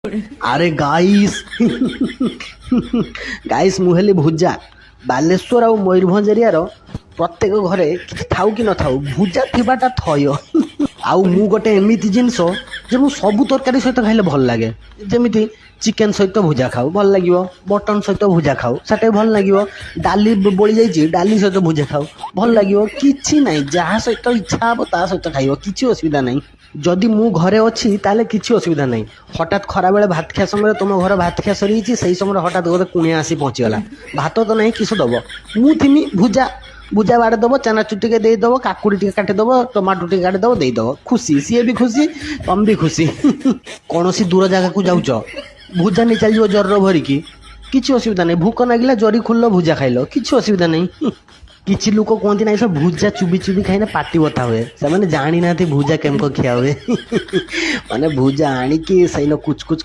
अरे guys guys मुहेली भुजा बालेश्वर आ Mayurbhanj area प्रत्येक घरे किसी थाउ कि न थाउ भुजा थिबाटा थय आउ मु गोटे एमिति जिनस जे मु सबु तरकारी सहित खाइले भल लागे जेमिति चिकेन सहित भुजा खाऊ भल लागिवो मटन सहित भुजा खाऊ सेटा भल लागिवो डाली बोली जाइछि डाली सहित भुजा खाऊ भल लागिवो किछि नै जहा सहित इच्छा हबो ता सहित खाइवो किछि असुविधा नै जदि मु घरे अच्छी ताले किछि असुविधा नहीं हठात खरा बेले भात खिया समय तुम घर भात खिया सरी सही समय हठात गोटे कुणिया आसी पहुँचीगला भात तो नहीं किस दब मु थिमी भुजा भुजा बाड़े दब चनाचुर टे देदब काकुड़ी टे काटिदब टमाटो टे काटिदब देदब खुशी सी भी खुशी तुम भी खुशी कौन सी दूर जगह को जाऊच भुजा नहीं चल जर भरिकी किसी असुविधा नहीं भूक नागिला जरी खोल भुजा खाइल किसी असुविधा नहीं किछि लोक कहती ना सब भुजा चुबी चुबी खाइना पाटी बता हुए से जानी ना भुजा केमको खिया हुए माने भुजा आनिकी सही कुछ कुछ